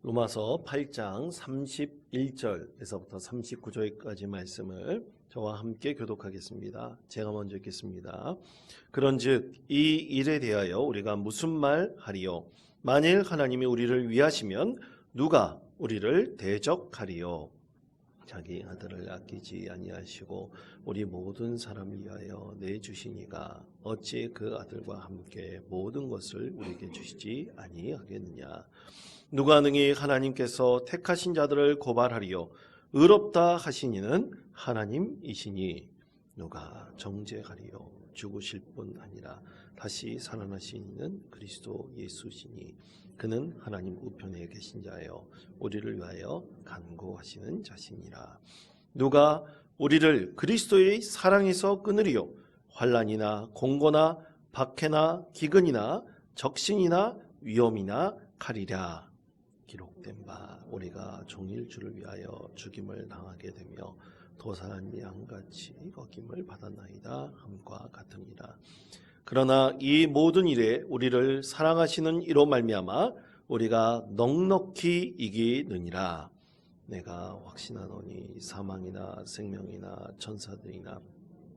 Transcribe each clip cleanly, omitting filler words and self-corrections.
로마서 8장 31절에서부터 39절까지 말씀을 저와 함께 교독하겠습니다. 제가 먼저 읽겠습니다. 그런즉 이 일에 대하여 우리가 무슨 말 하리요? 만일 하나님이 우리를 위하시면 누가 우리를 대적하리요? 자기 아들을 아끼지 아니하시고 우리 모든 사람을 위하여 내주시니가 어찌 그 아들과 함께 모든 것을 우리에게 주시지 아니하겠느냐? 누가 능히 하나님께서 택하신 자들을 고발하리요? 의롭다 하시니는 하나님이시니 누가 정죄하리요? 죽으실 뿐 아니라 다시 살아나시니는 그리스도 예수시니 그는 하나님 우편에 계신 자여 우리를 위하여 간구하시는 자시니라. 누가 우리를 그리스도의 사랑에서 끊으리요? 환난이나 공고나 박해나 기근이나 적신이나 위험이나 칼이랴. 기록된 바 우리가 종일 주를 위하여 죽임을 당하게 되며 도살한 양같이 여김을 받았나이다 함과 같으니라. 그러나 이 모든 일에 우리를 사랑하시는 이로 말미암아 우리가 넉넉히 이기느니라. 내가 확신하노니 사망이나 생명이나 천사들이나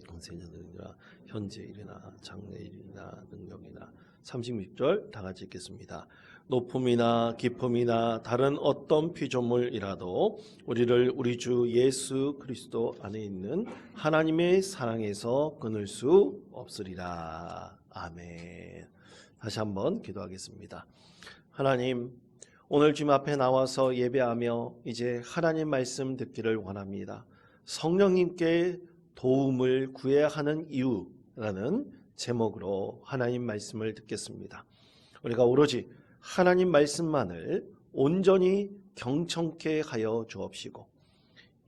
권세자들이나 현재 일이나 장래 일이나 능력이나 36절 다 같이 읽겠습니다. 높음이나 깊음이나 다른 어떤 피조물이라도 우리를 우리 주 예수 그리스도 안에 있는 하나님의 사랑에서 끊을 수 없으리라. 아멘. 다시 한번 기도하겠습니다. 하나님, 오늘 주님 앞에 나와서 예배하며 이제 하나님 말씀 듣기를 원합니다. 성령님께 도움을 구해야 하는 이유라는 제목으로 하나님 말씀을 듣겠습니다. 우리가 오로지 하나님 말씀만을 온전히 경청케 하여 주옵시고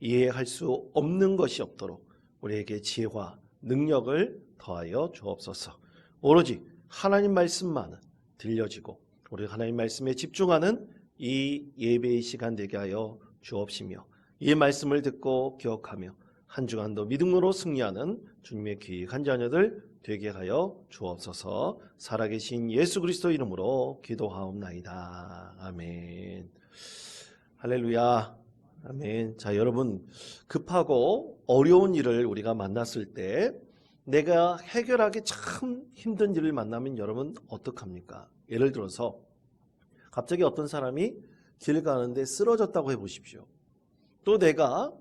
이해할 수 없는 것이 없도록 우리에게 지혜와 능력을 더하여 주옵소서. 오로지 하나님 말씀만은 들려지고 우리 하나님 말씀에 집중하는 이 예배의 시간 되게 하여 주옵시며 이 말씀을 듣고 기억하며 한 주간도 믿음으로 승리하는 주님의 귀한 자녀들 되게 하여 주옵소서. 살아계신 예수 그리스도 이름으로 기도하옵나이다. 아멘. 할렐루야. 아멘. 자, 여러분, 급하고 어려운 일을 우리가 만났을 때 내가 해결하기 참 힘든 일을 만나면 여러분 어떡합니까? 예를 들어서 갑자기 어떤 사람이 길 가는데 쓰러졌다고 해보십시오. 또 내가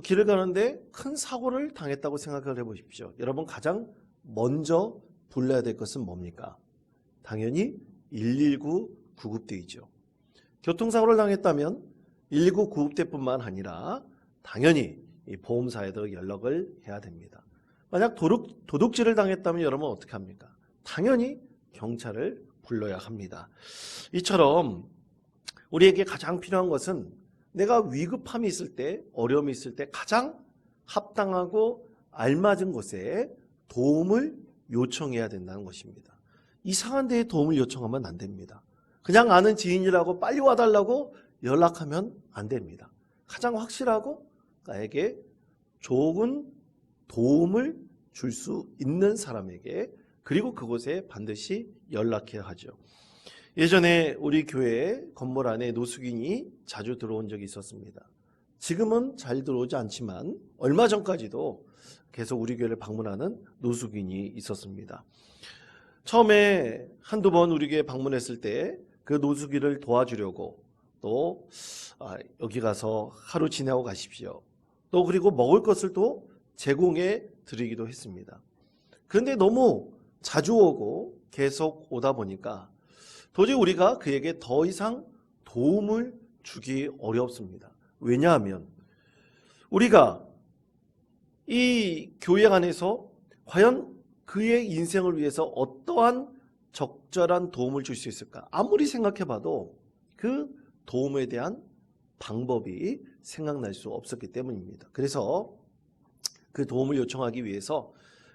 길을 가는데 큰 사고를 당했다고 생각을 해보십시오. 여러분 가장 먼저 불러야 될 것은 뭡니까? 당연히 119 구급대이죠. 교통사고를 당했다면 119 구급대뿐만 아니라 당연히 이 보험사에도 연락을 해야 됩니다. 만약 도둑질을 당했다면 여러분 어떻게 합니까? 당연히 경찰을 불러야 합니다. 이처럼 우리에게 가장 필요한 것은 내가 위급함이 있을 때, 어려움이 있을 때 가장 합당하고 알맞은 곳에 도움을 요청해야 된다는 것입니다. 이상한 데에 도움을 요청하면 안 됩니다. 그냥 아는 지인이라고 빨리 와달라고 연락하면 안 됩니다. 가장 확실하고 나에게 좋은 도움을 줄 수 있는 사람에게 그리고 그곳에 반드시 연락해야 하죠. 예전에 우리 교회 건물 안에 노숙인이 자주 들어온 적이 있었습니다. 지금은 잘 들어오지 않지만 얼마 전까지도 계속 우리 교회를 방문하는 노숙인이 있었습니다. 처음에 한두 번 우리 교회 방문했을 때 그 노숙인을 도와주려고 또 여기 가서 하루 지내고 가십시오. 또 그리고 먹을 것을 또 제공해 드리기도 했습니다. 그런데 너무 자주 오고 계속 오다 보니까 도저히 우리가 그에게 더 이상 도움을 주기 어렵습니다. 왜냐하면 우리가 이 교회 안에서 과연 그의 인생을 위해서 어떠한 적절한 도움을 줄 수 있을까? 아무리 생각해봐도 그 도움에 대한 방법이 생각날 수 없었기 때문입니다. 그래서 그 도움을 요청하기 위해서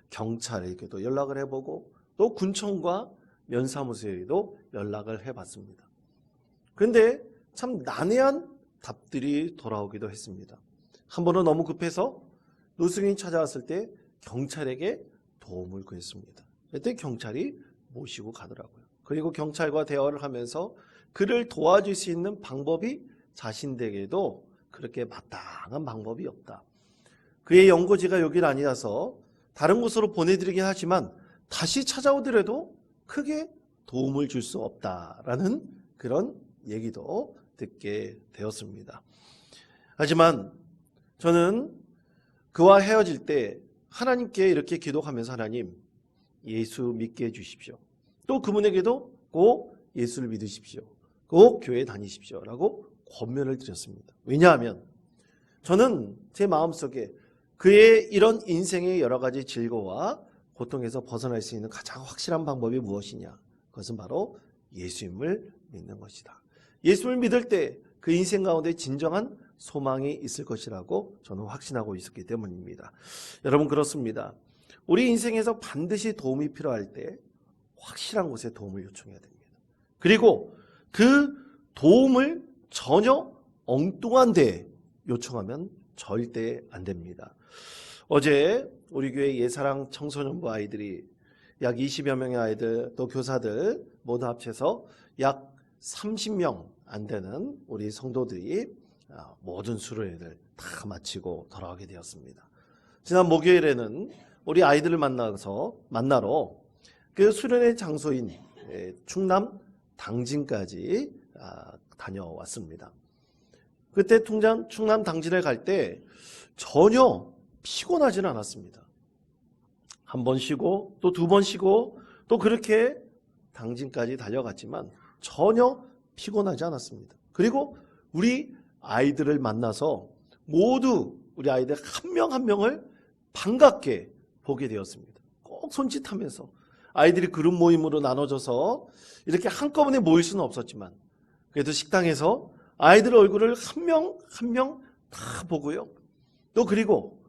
경찰에게도 연락을 해보고 또 군청과 면사무소에도 연락을 해봤습니다. 그런데 참 난해한 답들이 돌아오기도 했습니다. 한 번은 너무 급해서 노숙인이 찾아왔을 때 경찰에게 도움을 구했습니다. 그때 경찰이 모시고 가더라고요. 그리고 경찰과 대화를 하면서 그를 도와줄 수 있는 방법이 자신에게도 그렇게 마땅한 방법이 없다. 그의 연고지가 여기는 아니라서 다른 곳으로 보내드리긴 하지만 다시 찾아오더라도 크게 도움을 줄 수 없다라는 그런 얘기도 듣게 되었습니다. 하지만 저는 그와 헤어질 때 하나님께 이렇게 기도하면서 하나님, 예수 믿게 해주십시오. 또 그분에게도 꼭 예수를 믿으십시오. 꼭 교회 다니십시오. 라고 권면을 드렸습니다. 왜냐하면 저는 제 마음속에 그의 이런 인생의 여러 가지 질고와 고통에서 벗어날 수 있는 가장 확실한 방법이 무엇이냐? 그것은 바로 예수님을 믿는 것이다. 예수를 믿을 때 그 인생 가운데 진정한 소망이 있을 것이라고 저는 확신하고 있었기 때문입니다. 여러분 그렇습니다. 우리 인생에서 반드시 도움이 필요할 때 확실한 곳에 도움을 요청해야 됩니다. 그리고 그 도움을 전혀 엉뚱한 데 요청하면 절대 안 됩니다. 어제 우리 교회 예사랑 청소년부 아이들이 약 20여 명의 아이들 또 교사들 모두 합쳐서 약 30명 안 되는 우리 성도들이 모든 수련회를 다 마치고 돌아가게 되었습니다. 지난 목요일에는 우리 아이들을 만나러 그 수련회 장소인 충남 당진까지 다녀왔습니다. 그때 충남 당진에 갈 때 전혀 피곤하지는 않았습니다. 한 번 쉬고 또 두 번 쉬고 또 그렇게 당진까지 달려갔지만 전혀 피곤하지 않았습니다. 그리고 우리 아이들을 만나서 모두 우리 아이들 한 명 한 명을 반갑게 보게 되었습니다. 꼭 손짓하면서 아이들이 그룹 모임으로 나눠져서 이렇게 한꺼번에 모일 수는 없었지만 그래도 식당에서 아이들 얼굴을 한 명 한 명 다 보고요. 또 그리고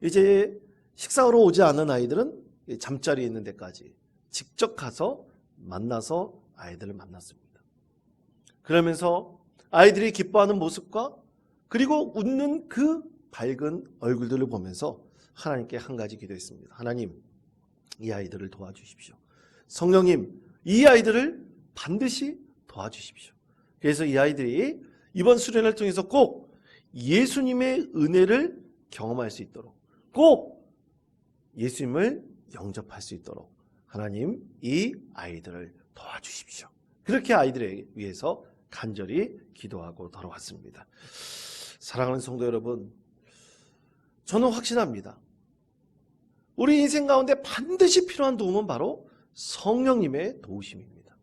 이제 식사하러 오지 않은 아이들은 잠자리에 있는 데까지 직접 가서 만나서 아이들을 만났습니다. 그러면서 아이들이 기뻐하는 모습과 그리고 웃는 그 밝은 얼굴들을 보면서 하나님께 한 가지 기도했습니다. 하나님, 이 아이들을 도와주십시오. 성령님, 이 아이들을 반드시 도와주십시오. 그래서 이 아이들이 이번 수련을 통해서 꼭 예수님의 은혜를 경험할 수 있도록, 꼭 예수님을 영접할 수 있도록 하나님, 이 아이들을 도와주십시오. 그렇게 아이들에 위해서 간절히 기도하고 돌아왔습니다. 사랑하는 성도 여러분, 저는 확신합니다. 우리 인생 가운데 반드시 필요한 도움은 바로 성령님의 도우심입니다.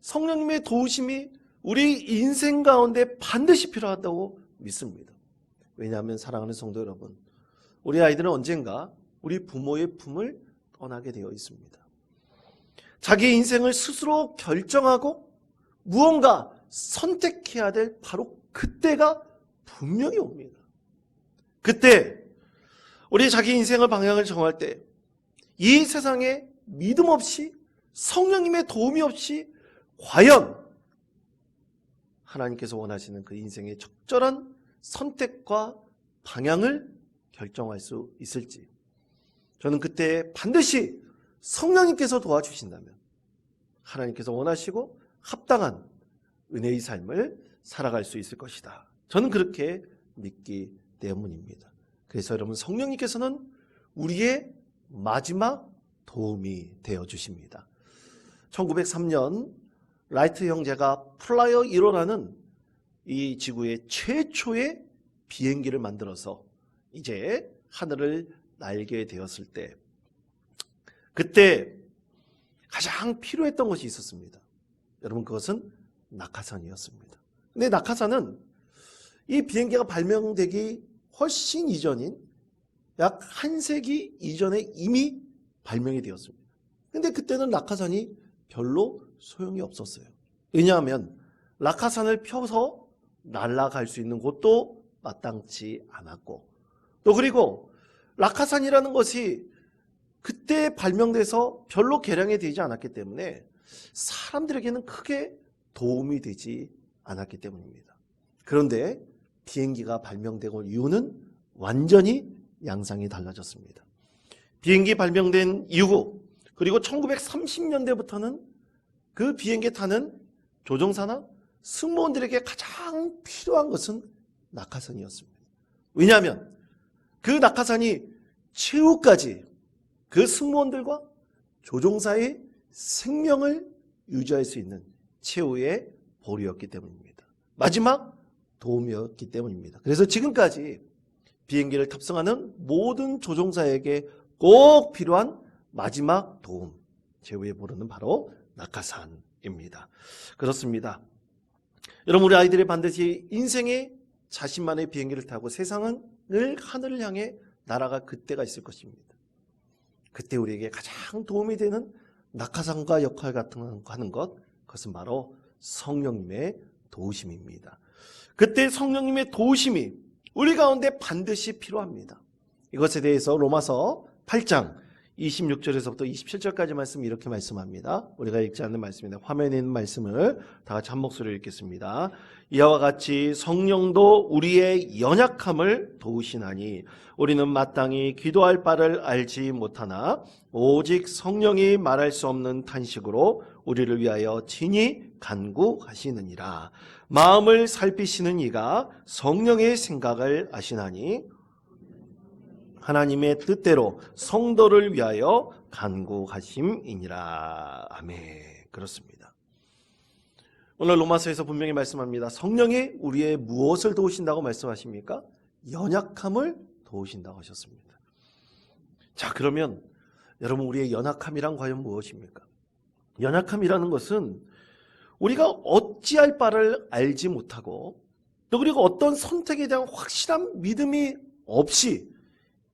성령님의 도우심이 우리 인생 가운데 반드시 필요하다고 믿습니다. 왜냐하면 사랑하는 성도 여러분, 우리 아이들은 언젠가 우리 부모의 품을 떠나게 되어 있습니다. 자기 인생을 스스로 결정하고 무언가 선택해야 될 바로 그때가 분명히 옵니다. 그때 우리 자기 인생의 방향을 정할 때 이 세상에 믿음 없이 성령님의 도움이 없이 과연 하나님께서 원하시는 그 인생의 적절한 선택과 방향을 결정할 수 있을지, 저는 그때 반드시 성령님께서 도와주신다면 하나님께서 원하시고 합당한 은혜의 삶을 살아갈 수 있을 것이다. 저는 그렇게 믿기 때문입니다. 그래서 여러분, 성령님께서는 우리의 마지막 도움이 되어주십니다. 1903년 라이트 형제가 플라이어 1호라는 이 지구의 최초의 비행기를 만들어서 이제 하늘을 날게 되었을 때, 그때 가장 필요했던 것이 있었습니다. 여러분, 그것은 낙하산이었습니다. 근데 낙하산은 이 비행기가 발명되기 훨씬 이전인 약 한 세기 이전에 이미 발명이 되었습니다. 근데 그때는 낙하산이 별로 소용이 없었어요. 왜냐하면 낙하산을 펴서 날아갈 수 있는 곳도 마땅치 않았고, 또 그리고 낙하산이라는 것이 그때 발명돼서 별로 개량이 되지 않았기 때문에 사람들에게는 크게 도움이 되지 않았기 때문입니다. 그런데 비행기가 발명되고 이후는 완전히 양상이 달라졌습니다. 비행기 발명된 이후, 그리고 1930년대부터는 그 비행기 타는 조종사나 승무원들에게 가장 필요한 것은 낙하산이었습니다. 왜냐하면 그 낙하산이 최후까지 그 승무원들과 조종사의 생명을 유지할 수 있는 최후의 보루였기 때문입니다. 마지막 도움이었기 때문입니다. 그래서 지금까지 비행기를 탑승하는 모든 조종사에게 꼭 필요한 마지막 도움, 최후의 보루는 바로 낙하산입니다. 그렇습니다. 여러분, 우리 아이들이 반드시 인생의 자신만의 비행기를 타고 세상을 하늘을 향해 날아갈 그때가 있을 것입니다. 그때 우리에게 가장 도움이 되는 낙하산과 역할 같은 거 하는 것, 그것은 바로 성령님의 도우심입니다. 그때 성령님의 도우심이 우리 가운데 반드시 필요합니다. 이것에 대해서 로마서 8장 26절에서부터 27절까지 말씀 이렇게 말씀합니다. 우리가 읽지 않는 말씀입니다. 화면에 있는 말씀을 다 같이 한 목소리로 읽겠습니다. 이와 같이 성령도 우리의 연약함을 도우시나니 우리는 마땅히 기도할 바를 알지 못하나 오직 성령이 말할 수 없는 탄식으로 우리를 위하여 친히 간구하시느니라. 마음을 살피시는 이가 성령의 생각을 아시나니 하나님의 뜻대로 성도를 위하여 간구하심이니라. 아멘. 그렇습니다. 오늘 로마서에서 분명히 말씀합니다. 성령이 우리의 무엇을 도우신다고 말씀하십니까? 연약함을 도우신다고 하셨습니다. 자, 그러면 여러분, 우리의 연약함이란 과연 무엇입니까? 연약함이라는 것은 우리가 어찌할 바를 알지 못하고 또 그리고 어떤 선택에 대한 확실한 믿음이 없이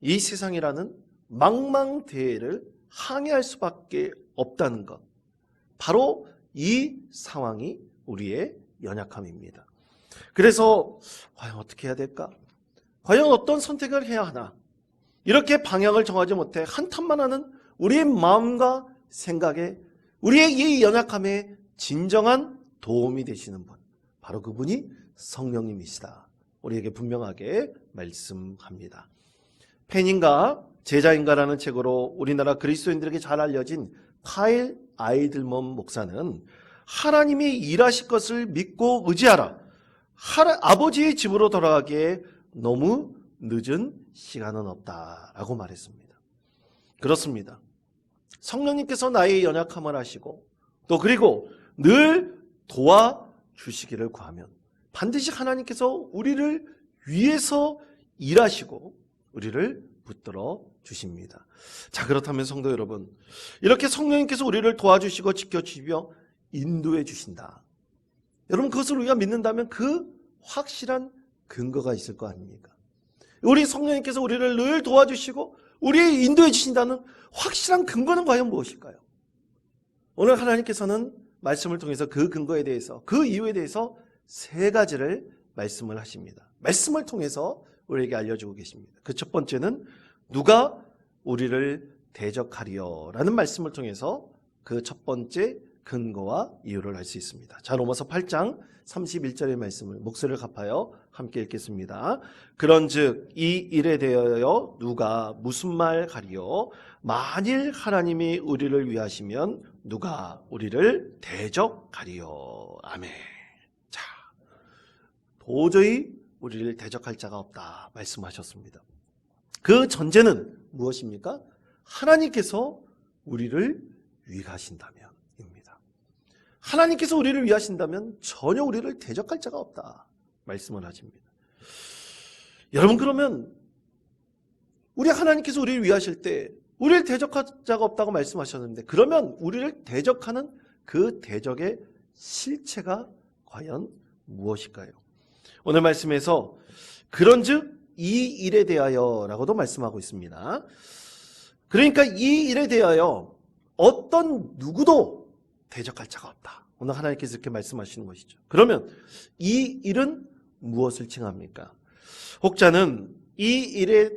이 세상이라는 망망대해를 항해할 수밖에 없다는 것, 바로 이 상황이 우리의 연약함입니다. 그래서 과연 어떻게 해야 될까? 과연 어떤 선택을 해야 하나? 이렇게 방향을 정하지 못해 한탄만 하는 우리의 마음과 생각에 우리의 이 연약함에 진정한 도움이 되시는 분, 바로 그분이 성령님이시다. 우리에게 분명하게 말씀합니다. 팬인가 제자인가라는 책으로 우리나라 그리스도인들에게 잘 알려진 카일 아이들먼 목사는 하나님이 일하실 것을 믿고 의지하라. 아버지의 집으로 돌아가기에 너무 늦은 시간은 없다라고 말했습니다. 그렇습니다. 성령님께서 나의 연약함을 아시고 또 그리고 늘 도와주시기를 구하면 반드시 하나님께서 우리를 위해서 일하시고 우리를 붙들어 주십니다. 자, 그렇다면 성도 여러분, 이렇게 성령님께서 우리를 도와주시고 지켜주시며 인도해 주신다. 여러분, 그것을 우리가 믿는다면 그 확실한 근거가 있을 거 아닙니까? 우리 성령님께서 우리를 늘 도와주시고 우리를 인도해 주신다는 확실한 근거는 과연 무엇일까요? 오늘 하나님께서는 말씀을 통해서 그 근거에 대해서, 그 이유에 대해서 세 가지를 말씀을 하십니다. 말씀을 통해서 우리에게 알려주고 계십니다. 그 첫 번째는 누가 우리를 대적하리요 라는 말씀을 통해서 그 첫 번째 근거와 이유를 알 수 있습니다. 자, 로마서 8장 31절의 말씀을 목소리를 갚아요 함께 읽겠습니다. 그런즉 이 일에 대하여 누가 무슨 말 하리요? 만일 하나님이 우리를 위하시면 누가 우리를 대적하리요? 아멘. 자, 도저히 우리를 대적할 자가 없다 말씀하셨습니다. 그 전제는 무엇입니까? 하나님께서 우리를 위하신다면 입니다. 하나님께서 우리를 위하신다면 전혀 우리를 대적할 자가 없다 말씀을 하십니다. 여러분, 그러면 우리 하나님께서 우리를 위하실 때 우리를 대적할 자가 없다고 말씀하셨는데, 그러면 우리를 대적하는 그 대적의 실체가 과연 무엇일까요? 오늘 말씀에서 그런즉 이 일에 대하여 라고도 말씀하고 있습니다. 그러니까 이 일에 대하여 어떤 누구도 대적할 자가 없다. 오늘 하나님께서 이렇게 말씀하시는 것이죠. 그러면 이 일은 무엇을 칭합니까? 혹자는 이 일에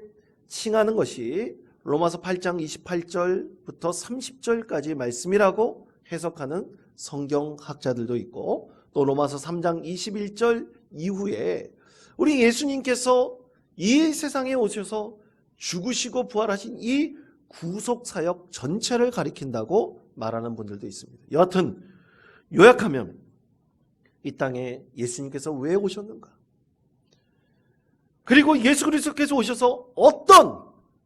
칭하는 것이 로마서 8장 28절부터 30절까지 말씀이라고 해석하는 성경학자들도 있고, 또 로마서 3장 21절 이후에 우리 예수님께서 이 세상에 오셔서 죽으시고 부활하신 이 구속사역 전체를 가리킨다고 말하는 분들도 있습니다. 여하튼 요약하면 이 땅에 예수님께서 왜 오셨는가? 그리고 예수 그리스도께서 오셔서 어떤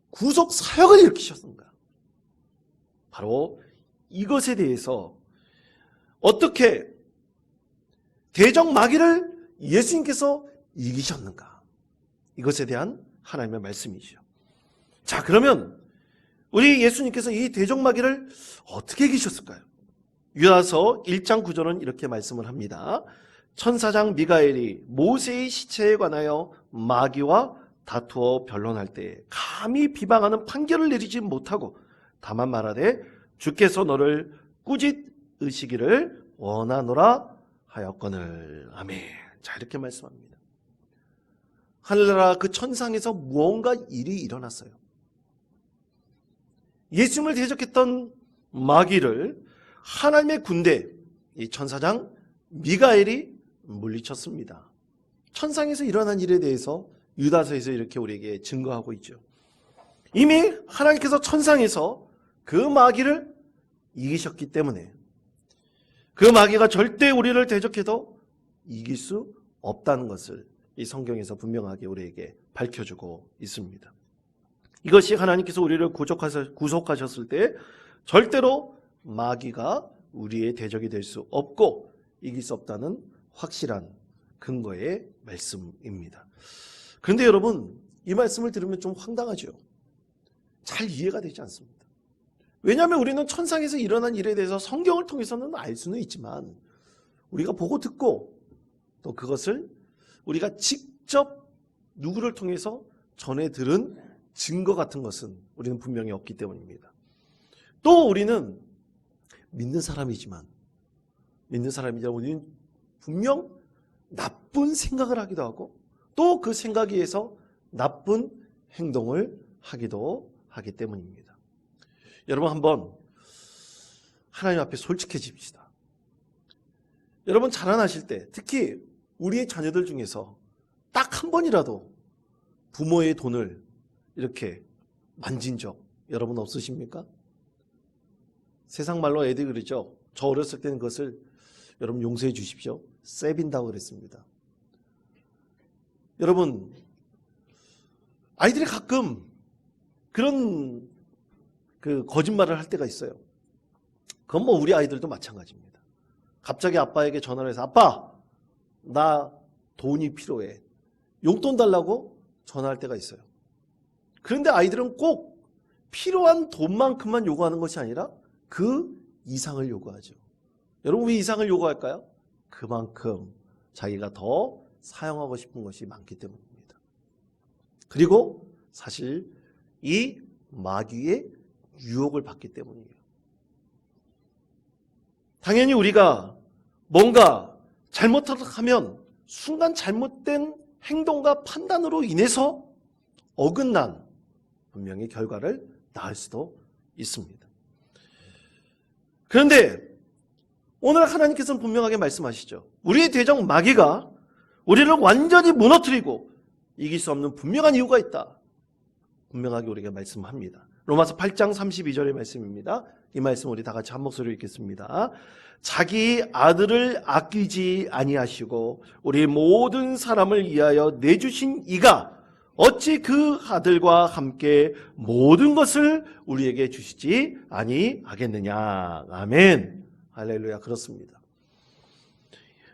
구속 사역을 일으키셨는가? 바로 이것에 대해서 어떻게 대적 마귀를 예수님께서 이기셨는가? 이것에 대한 하나님의 말씀이죠. 자, 그러면 우리 예수님께서 이 대적 마귀를 어떻게 이기셨을까요? 유다서 1장 9절은 이렇게 말씀을 합니다. 천사장 미가엘이 모세의 시체에 관하여 마귀와 다투어 변론할 때 감히 비방하는 판결을 내리지 못하고 다만 말하되 주께서 너를 꾸짖으시기를 원하노라 하였거늘. 아멘. 자, 이렇게 말씀합니다. 하늘나라 그 천상에서 무언가 일이 일어났어요. 예수님을 대적했던 마귀를 하나님의 군대, 이 천사장 미가엘이 물리쳤습니다. 천상에서 일어난 일에 대해서 유다서에서 이렇게 우리에게 증거하고 있죠. 이미 하나님께서 천상에서 그 마귀를 이기셨기 때문에 그 마귀가 절대 우리를 대적해도 이길 수 없다는 것을 이 성경에서 분명하게 우리에게 밝혀주고 있습니다. 이것이 하나님께서 우리를 구속하셨을 때 절대로 마귀가 우리의 대적이 될 수 없고 이길 수 없다는 확실한 근거의 말씀입니다. 그런데 여러분, 이 말씀을 들으면 좀 황당하죠. 잘 이해가 되지 않습니다. 왜냐하면 우리는 천상에서 일어난 일에 대해서 성경을 통해서는 알 수는 있지만 우리가 보고 듣고 또 그것을 우리가 직접 누구를 통해서 전해 들은 증거 같은 것은 우리는 분명히 없기 때문입니다. 또 우리는 믿는 사람이지만 우리는 분명 나쁜 생각을 하기도 하고 또 그 생각에 의해서 나쁜 행동을 하기도 하기 때문입니다. 여러분, 한번 하나님 앞에 솔직해집시다. 여러분, 자라나실 때 특히 우리의 자녀들 중에서 딱 한 번이라도 부모의 돈을 이렇게 만진 적 여러분 없으십니까? 세상 말로 애들이 그러죠. 저 어렸을 때는 그것을 여러분 용서해 주십시오. 쎄빈다고 그랬습니다. 여러분, 아이들이 가끔 그런 거짓말을 할 때가 있어요. 그건 뭐 우리 아이들도 마찬가지입니다. 갑자기 아빠에게 전화를 해서 아빠, 나 돈이 필요해. 용돈 달라고 전화할 때가 있어요. 그런데 아이들은 꼭 필요한 돈만큼만 요구하는 것이 아니라 그 이상을 요구하죠. 여러분, 왜 이상을 요구할까요? 그만큼 자기가 더 사용하고 싶은 것이 많기 때문입니다. 그리고 사실 이 마귀의 유혹을 받기 때문이에요. 당연히 우리가 뭔가 잘못하면 순간 잘못된 행동과 판단으로 인해서 어긋난 분명히 결과를 낳을 수도 있습니다. 그런데 오늘 하나님께서는 분명하게 말씀하시죠. 우리의 대적 마귀가 우리를 완전히 무너뜨리고 이길 수 없는 분명한 이유가 있다. 분명하게 우리에게 말씀합니다. 로마서 8장 32절의 말씀입니다. 이 말씀 우리 다 같이 한 목소리로 읽겠습니다. 자기 아들을 아끼지 아니하시고 우리 모든 사람을 위하여 내주신 이가 어찌 그 아들과 함께 모든 것을 우리에게 주시지 아니하겠느냐. 아멘. 할렐루야. 그렇습니다.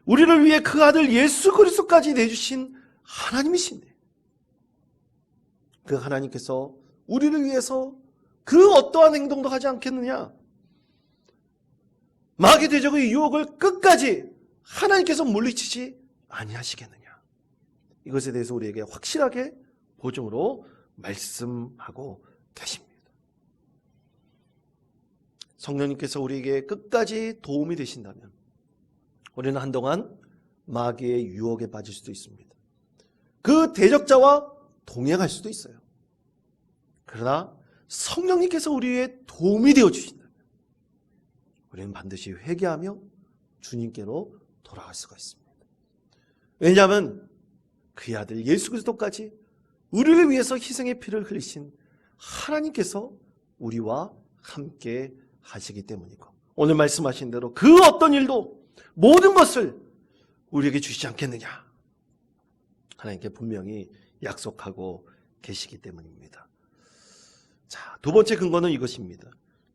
우리를 위해 그 아들 예수 그리스도까지 내주신 하나님이신데 그 하나님께서 우리를 위해서 그 어떠한 행동도 하지 않겠느냐. 마귀 대적의 유혹을 끝까지 하나님께서 물리치지 아니하시겠느냐. 이것에 대해서 우리에게 확실하게 보증으로 말씀하고 계십니다. 성령님께서 우리에게 끝까지 도움이 되신다면 우리는 한동안 마귀의 유혹에 빠질 수도 있습니다. 그 대적자와 동행할 수도 있어요. 그러나 성령님께서 우리의 도움이 되어 주신다면 우리는 반드시 회개하며 주님께로 돌아갈 수가 있습니다. 왜냐하면 그의 아들 예수 그리스도까지 우리를 위해서 희생의 피를 흘리신 하나님께서 우리와 함께 하시기 때문이고 오늘 말씀하신 대로 그 어떤 일도 모든 것을 우리에게 주시지 않겠느냐? 하나님께 분명히 약속하고 계시기 때문입니다. 자, 두 번째 근거는 이것입니다.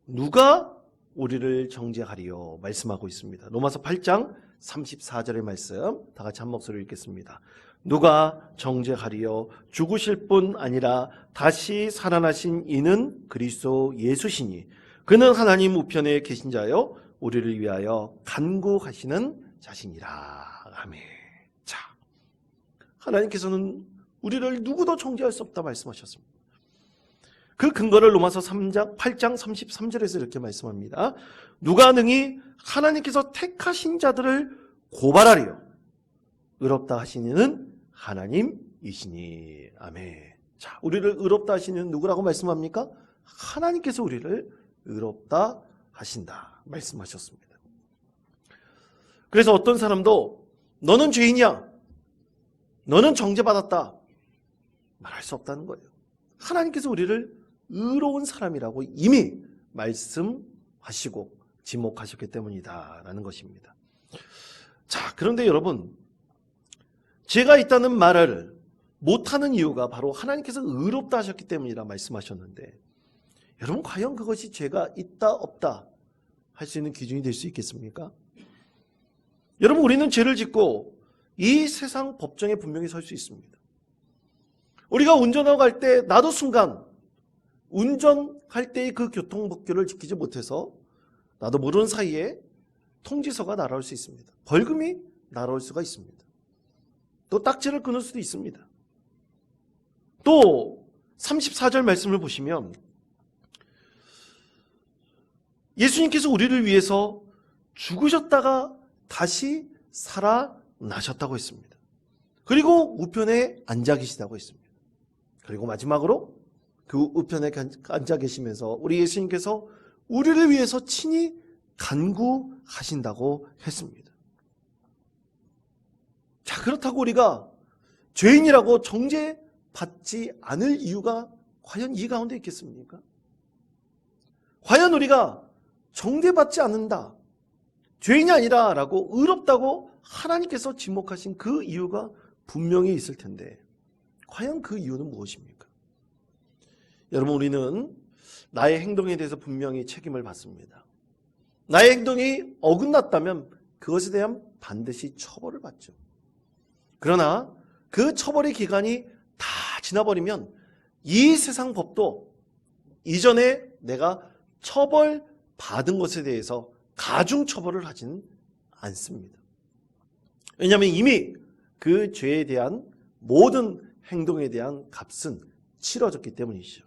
누가 우리를 정죄하리요? 말씀하고 있습니다. 로마서 8장 34절의 말씀 다 같이 한 목소리로 읽겠습니다. 누가 정죄하리요? 죽으실 뿐 아니라 다시 살아나신 이는 그리스도 예수시니 그는 하나님 우편에 계신 자요 우리를 위하여 간구하시는 자신이라. 아멘. 자, 하나님께서는 우리를 누구도 정죄할 수 없다 말씀하셨습니다. 그 근거를 로마서 8장 33절에서 이렇게 말씀합니다. 누가 능히 하나님께서 택하신 자들을 고발하리요? 의롭다 하시니는 하나님이시니. 아멘. 자, 우리를 의롭다 하시는 누구라고 말씀합니까? 하나님께서 우리를 의롭다 하신다 말씀하셨습니다. 그래서 어떤 사람도 너는 죄인이야, 너는 정죄받았다 말할 수 없다는 거예요. 하나님께서 우리를 의로운 사람이라고 이미 말씀하시고 지목하셨기 때문이다라는 것입니다. 자, 그런데 여러분, 죄가 있다는 말을 못하는 이유가 바로 하나님께서 의롭다 하셨기 때문이라 말씀하셨는데, 여러분 과연 그것이 죄가 있다 없다 할 수 있는 기준이 될 수 있겠습니까? 여러분, 우리는 죄를 짓고 이 세상 법정에 분명히 설 수 있습니다. 우리가 운전하고 갈 때 나도 순간 운전할 때의 그 교통법규를 지키지 못해서 나도 모르는 사이에 통지서가 날아올 수 있습니다. 벌금이 날아올 수가 있습니다. 또 딱지를 끊을 수도 있습니다. 또 34절 말씀을 보시면 예수님께서 우리를 위해서 죽으셨다가 다시 살아나셨다고 했습니다. 그리고 우편에 앉아 계시다고 했습니다. 그리고 마지막으로 그 우편에 앉아 계시면서 우리 예수님께서 우리를 위해서 친히 간구하신다고 했습니다. 자, 그렇다고 우리가 죄인이라고 정죄받지 않을 이유가 과연 이 가운데 있겠습니까? 과연 우리가 정죄받지 않는다, 죄인이 아니라 라고 의롭다고 하나님께서 지목하신 그 이유가 분명히 있을 텐데 과연 그 이유는 무엇입니까? 여러분, 우리는 나의 행동에 대해서 분명히 책임을 받습니다. 나의 행동이 어긋났다면 그것에 대한 반드시 처벌을 받죠. 그러나 그 처벌의 기간이 다 지나버리면 이 세상 법도 이전에 내가 처벌받은 것에 대해서 가중처벌을 하지는 않습니다. 왜냐하면 이미 그 죄에 대한 모든 행동에 대한 값은 치러졌기 때문이죠.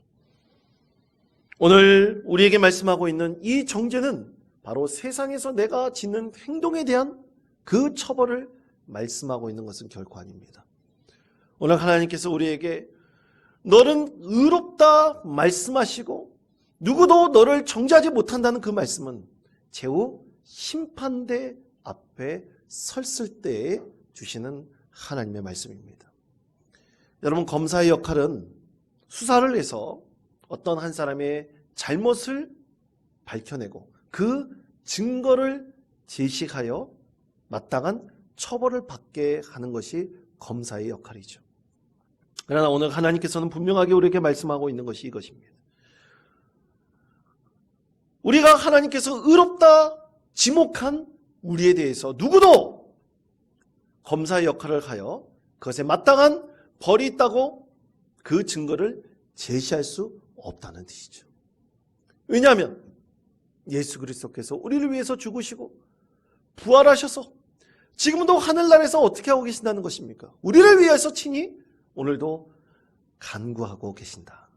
오늘 우리에게 말씀하고 있는 이 정죄는 바로 세상에서 내가 짓는 행동에 대한 그 처벌을 말씀하고 있는 것은 결코 아닙니다. 오늘 하나님께서 우리에게 너는 의롭다 말씀하시고 누구도 너를 정죄하지 못한다는 그 말씀은 제후 심판대 앞에 섰을 때에 주시는 하나님의 말씀입니다. 여러분, 검사의 역할은 수사를 해서 어떤 한 사람의 잘못을 밝혀내고 그 증거를 제시하여 마땅한 처벌을 받게 하는 것이 검사의 역할이죠. 그러나 오늘 하나님께서는 분명하게 우리에게 말씀하고 있는 것이 이것입니다. 우리가 하나님께서 의롭다 지목한 우리에 대해서 누구도 검사의 역할을 하여 그것에 마땅한 벌이 있다고 그 증거를 제시할 수 없다는 뜻이죠. 왜냐하면 예수 그리스도께서 우리를 위해서 죽으시고 부활하셔서 지금도 하늘나라에서 어떻게 하고 계신다는 것입니까? 우리를 위해서 친히 오늘도 간구하고 계신다.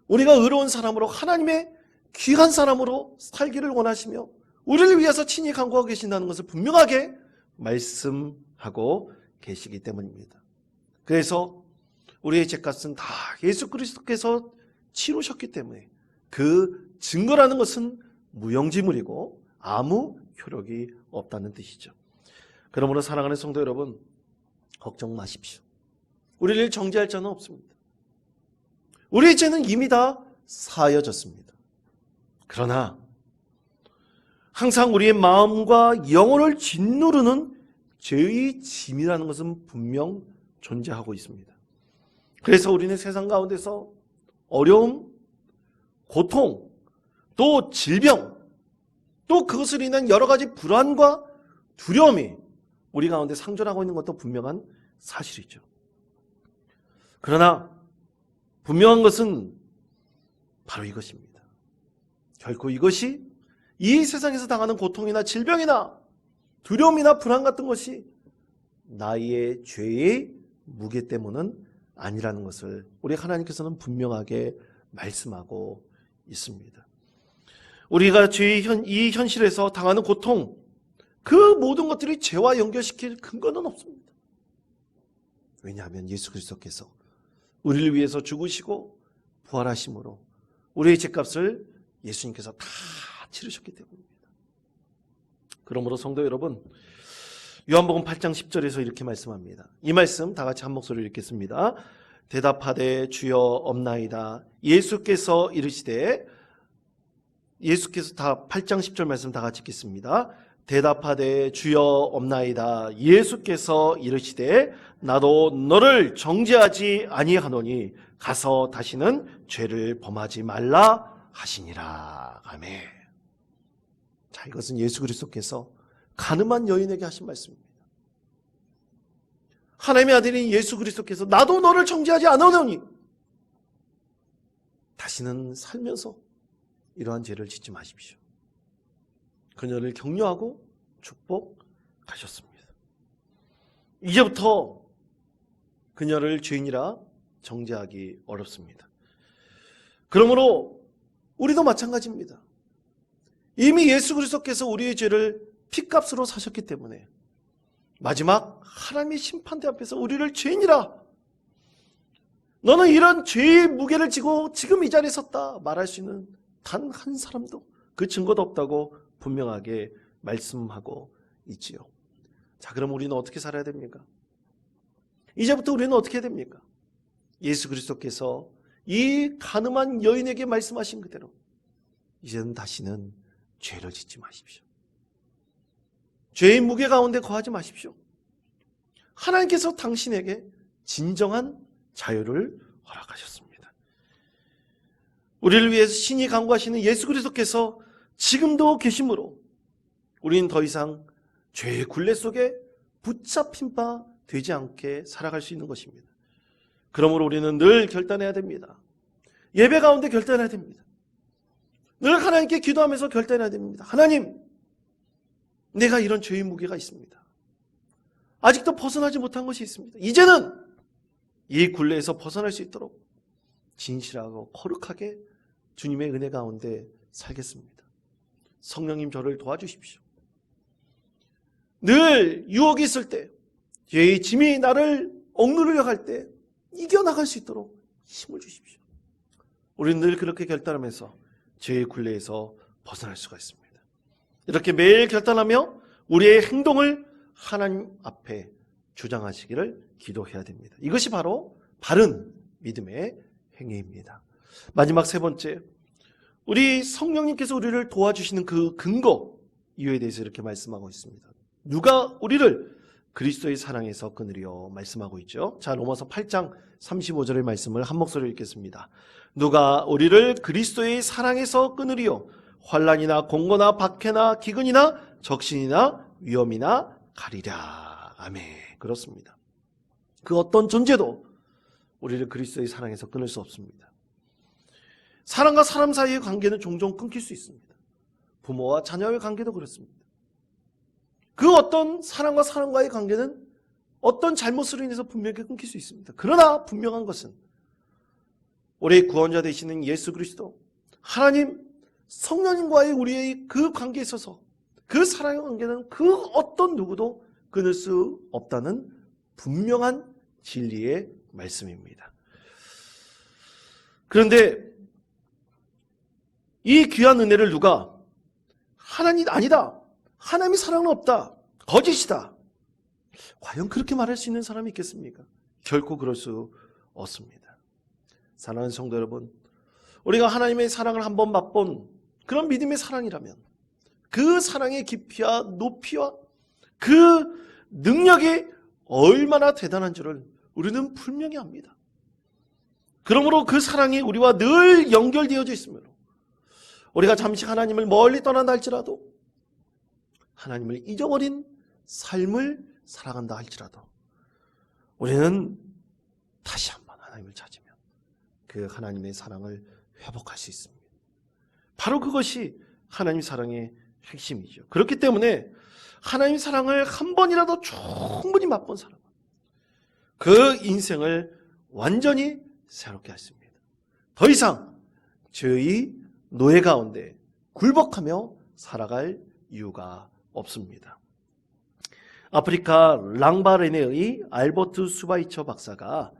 우리가 의로운 사람으로 하나님의 귀한 사람으로 살기를 원하시며 우리를 위해서 친히 간구하고 계신다는 것을 분명하게 말씀하고 계시기 때문입니다. 그래서 우리의 죄값은 다 예수 그리스도께서 치르셨기 때문에 그 증거라는 것은 무용지물이고 아무 효력이 없다는 뜻이죠. 그러므로 사랑하는 성도 여러분, 걱정 마십시오. 우리를 정죄할 자는 없습니다. 우리의 죄는 이미 다 사여졌습니다. 그러나 항상 우리의 마음과 영혼을 짓누르는 죄의 짐이라는 것은 분명 존재하고 있습니다. 그래서 우리는 세상 가운데서 어려움, 고통, 또 질병, 또 그것을 인한 여러 가지 불안과 두려움이 우리 가운데 상존하고 있는 것도 분명한 사실이죠. 그러나 분명한 것은 바로 이것입니다. 결코 이것이 이 세상에서 당하는 고통이나 질병이나 두려움이나 불안 같은 것이 나의 죄의 무게 때문은 아니라는 것을 우리 하나님께서는 분명하게 말씀하고 있습니다. 우리가 죄의 이 현실에서 당하는 고통, 그 모든 것들이 죄와 연결시킬 근거는 없습니다. 왜냐하면 예수 그리스도께서 우리를 위해서 죽으시고 부활하심으로 우리의 죄값을 예수님께서 다 치르셨기 때문입니다. 그러므로 성도 여러분, 요한복음 8장 10절에서 이렇게 말씀합니다. 이 말씀 다 같이 한 목소리로 읽겠습니다. 대답하되 주여 없나이다. 예수께서 이르시되, 예수께서 다 8장 10절 말씀 다 같이 읽겠습니다. 대답하되 주여 없나이다. 예수께서 이르시되 나도 너를 정죄하지 아니하노니 가서 다시는 죄를 범하지 말라 하시니라. 아멘. 자, 이것은 예수 그리스도께서 가늠한 여인에게 하신 말씀입니다. 하나님의 아들인 예수 그리스도께서 나도 너를 정죄하지 않으노니 다시는 살면서 이러한 죄를 짓지 마십시오. 그녀를 격려하고 축복하셨습니다. 이제부터 그녀를 죄인이라 정죄하기 어렵습니다. 그러므로 우리도 마찬가지입니다. 이미 예수 그리스도께서 우리의 죄를 핏값으로 사셨기 때문에 마지막 하나님의 심판대 앞에서 우리를 죄인이라, 너는 이런 죄의 무게를 지고 지금 이 자리에 섰다 말할 수 있는 단 한 사람도, 그 증거도 없다고 분명하게 말씀하고 있지요. 자, 그럼 우리는 어떻게 살아야 됩니까? 이제부터 우리는 어떻게 해야 됩니까? 예수 그리스도께서 이 가늠한 여인에게 말씀하신 그대로 이제는 다시는 죄를 짓지 마십시오. 죄의 무게 가운데 거하지 마십시오. 하나님께서 당신에게 진정한 자유를 허락하셨습니다. 우리를 위해서 신이 간구하시는 예수 그리스도께서 지금도 계심으로 우리는 더 이상 죄의 굴레 속에 붙잡힌 바 되지 않게 살아갈 수 있는 것입니다. 그러므로 우리는 늘 결단해야 됩니다. 예배 가운데 결단해야 됩니다. 늘 하나님께 기도하면서 결단해야 됩니다. 하나님, 내가 이런 죄의 무게가 있습니다. 아직도 벗어나지 못한 것이 있습니다. 이제는 이 굴레에서 벗어날 수 있도록 진실하고 거룩하게 주님의 은혜 가운데 살겠습니다. 성령님, 저를 도와주십시오. 늘 유혹이 있을 때, 죄의 짐이 나를 억누르려 할 때 이겨나갈 수 있도록 힘을 주십시오. 우리는 늘 그렇게 결단하면서 죄의 굴레에서 벗어날 수가 있습니다. 이렇게 매일 결단하며 우리의 행동을 하나님 앞에 주장하시기를 기도해야 됩니다. 이것이 바로 바른 믿음의 행위입니다. 마지막 세 번째, 우리 성령님께서 우리를 도와주시는 그 근거, 이유에 대해서 이렇게 말씀하고 있습니다. 누가 우리를 그리스도의 사랑에서 끊으려 말씀하고 있죠. 자, 로마서 8장 35절의 말씀을 한 목소리로 읽겠습니다. 누가 우리를 그리스도의 사랑에서 끊으리요? 환난이나 공고나 박해나 기근이나 적신이나 위험이나 가리랴. 아멘. 그렇습니다. 그 어떤 존재도 우리를 그리스도의 사랑에서 끊을 수 없습니다. 사람과 사람 사이의 관계는 종종 끊길 수 있습니다. 부모와 자녀의 관계도 그렇습니다. 그 어떤 사람과 사람과의 관계는 어떤 잘못으로 인해서 분명히 끊길 수 있습니다. 그러나 분명한 것은 우리의 구원자 되시는 예수 그리스도, 하나님, 성령님과의 우리의 그 관계에 있어서 그 사랑의 관계는 그 어떤 누구도 끊을 수 없다는 분명한 진리의 말씀입니다. 그런데 이 귀한 은혜를 누가 하나님 아니다, 하나님이 사랑은 없다, 거짓이다, 과연 그렇게 말할 수 있는 사람이 있겠습니까? 결코 그럴 수 없습니다. 사랑하는 성도 여러분, 우리가 하나님의 사랑을 한번 맛본 그런 믿음의 사랑이라면 그 사랑의 깊이와 높이와 그 능력이 얼마나 대단한 줄을 우리는 분명히 압니다. 그러므로 그 사랑이 우리와 늘 연결되어져 있으므로 우리가 잠시 하나님을 멀리 떠난다 할지라도, 하나님을 잊어버린 삶을 살아간다 할지라도 우리는 다시 한번 하나님을 찾으면 그 하나님의 사랑을 회복할 수 있습니다. 바로 그것이 하나님 사랑의 핵심이죠. 그렇기 때문에 하나님 사랑을 한 번이라도 충분히 맛본 사람은 그 인생을 완전히 새롭게 하십니다. 더 이상 죄의 노예 가운데 굴복하며 살아갈 이유가 없습니다. 아프리카 랑바레네의 알버트 슈바이처 박사가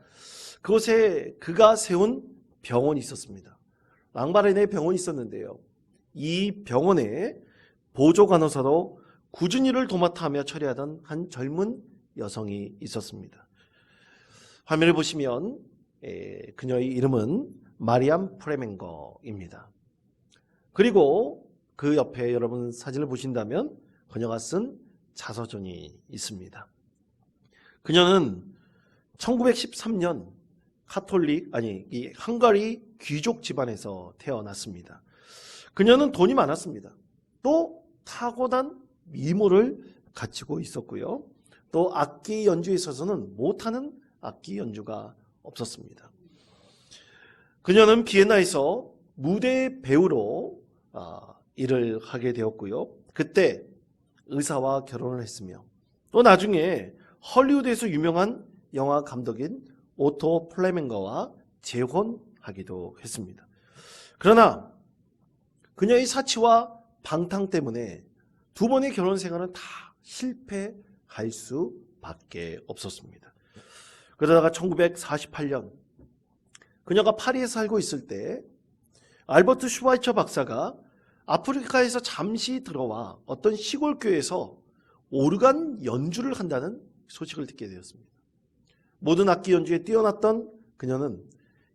그곳에 그가 세운 병원이 있었습니다. 랑바레네 병원이 있었는데요. 이 병원에 보조 간호사로 굳은 일을 도맡아 하며 처리하던 한 젊은 여성이 있었습니다. 화면을 보시면 그녀의 이름은 마리암 프레멘거입니다. 그리고 그 옆에 여러분 사진을 보신다면 그녀가 쓴 자서전이 있습니다. 그녀는 1913년 이 헝가리 귀족 집안에서 태어났습니다. 그녀는 돈이 많았습니다. 또 타고난 미모를 갖추고 있었고요. 또 악기 연주에 있어서는 못하는 악기 연주가 없었습니다. 그녀는 비엔나에서 무대 배우로 일을 하게 되었고요. 그때 의사와 결혼을 했으며 또 나중에 헐리우드에서 유명한 영화 감독인 오토 플레밍거와 재혼하기도 했습니다. 그러나 그녀의 사치와 방탕 때문에 두 번의 결혼 생활은 다 실패할 수밖에 없었습니다. 그러다가 1948년 그녀가 파리에 살고 있을 때 알버트 슈바이처 박사가 아프리카에서 잠시 들어와 어떤 시골 교회에서 오르간 연주를 한다는 소식을 듣게 되었습니다. 모든 악기 연주에 뛰어났던 그녀는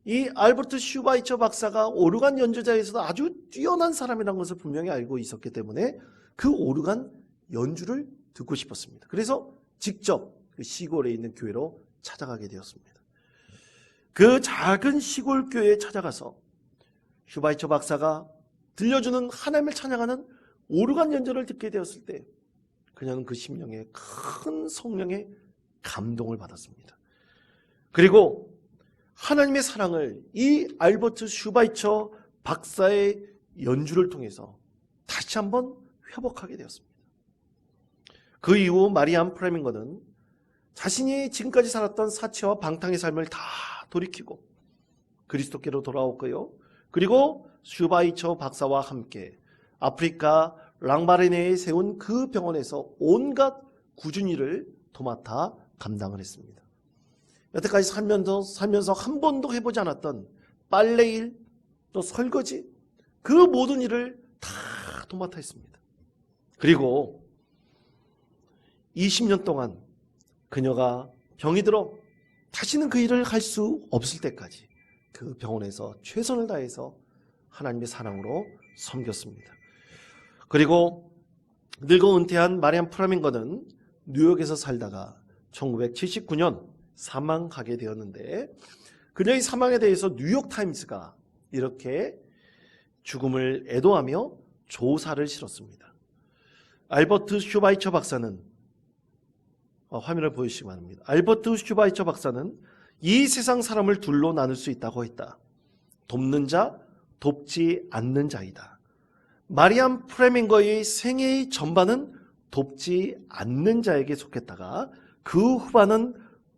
이 알버트 슈바이처 박사가 오르간 연주자에서도 아주 뛰어난 사람이라는 것을 분명히 알고 있었기 때문에 그 오르간 연주를 듣고 싶었습니다. 그래서 직접 그 시골에 있는 교회로 찾아가게 되었습니다. 그 작은 시골 교회에 찾아가서 슈바이처 박사가 들려주는 하나님을 찬양하는 오르간 연주를 듣게 되었을 때 그녀는 그 심령에 큰 성령의 감동을 받았습니다. 그리고 하나님의 사랑을 이 알버트 슈바이처 박사의 연주를 통해서 다시 한번 회복하게 되었습니다. 그 이후 마리암 프레밍거는 자신이 지금까지 살았던 사치와 방탕의 삶을 다 돌이키고 그리스도께로 돌아왔고요. 그리고 슈바이처 박사와 함께 아프리카 랑바레네에 세운 그 병원에서 온갖 굳은 일을 도맡아 감당을 했습니다. 여태까지 살면서 한 번도 해보지 않았던 빨래일, 또 설거지, 그 모든 일을 다 도맡아 했습니다. 그리고 20년 동안 그녀가 병이 들어 다시는 그 일을 할 수 없을 때까지 그 병원에서 최선을 다해서 하나님의 사랑으로 섬겼습니다. 그리고 늙어 은퇴한 마리암 프라밍거는 뉴욕에서 살다가 1979년 사망하게 되었는데 그녀의 사망에 대해서 뉴욕타임스가 이렇게 죽음을 애도하며 조사를 실었습니다. 알버트 슈바이처 박사는 화면을 보여주시기 바랍니다. 알버트 슈바이처 박사는 이 세상 사람을 둘로 나눌 수 있다고 했다. 돕는 자, 돕지 않는 자이다. 마리암 프레밍거의 생애의 전반은 돕지 않는 자에게 속했다가 그 후반은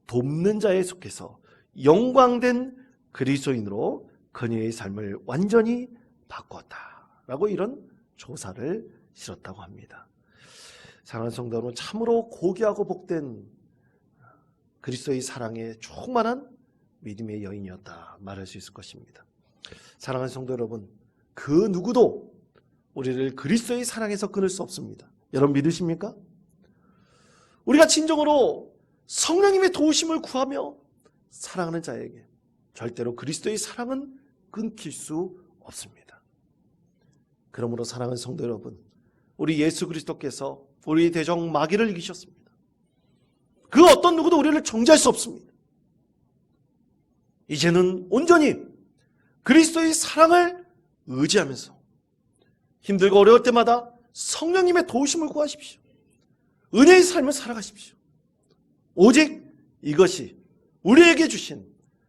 돕는 자에 속해서 영광된 그리스도인으로 그녀의 삶을 완전히 바꿨다라고 이런 조사를 실었다고 합니다. 사랑하는 성도 여러분, 참으로 고귀하고 복된 그리스도의 사랑에 충만한 믿음의 여인이었다 말할 수 있을 것입니다. 사랑하는 성도 여러분, 그 누구도 우리를 그리스도의 사랑에서 끊을 수 없습니다. 여러분 믿으십니까? 우리가 진정으로 성령님의 도우심을 구하며 사랑하는 자에게 절대로 그리스도의 사랑은 끊길 수 없습니다. 그러므로 사랑하는 성도 여러분, 우리 예수 그리스도께서 우리 대적 마귀를 이기셨습니다. 그 어떤 누구도 우리를 정죄할 수 없습니다. 이제는 온전히 그리스도의 사랑을 의지하면서 힘들고 어려울 때마다 성령님의 도우심을 구하십시오. 은혜의 삶을 살아가십시오. 오직 이것이 우리에게 주신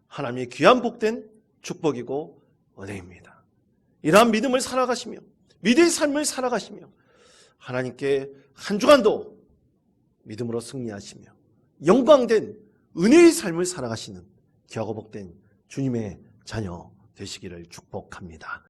하나님의 귀한 복된 축복이고 은혜입니다. 이러한 믿음을 살아가시며 믿음의 삶을 살아가시며 하나님께 한 주간도 믿음으로 승리하시며 영광된 은혜의 삶을 살아가시는 귀하고 복된 주님의 자녀 되시기를 축복합니다.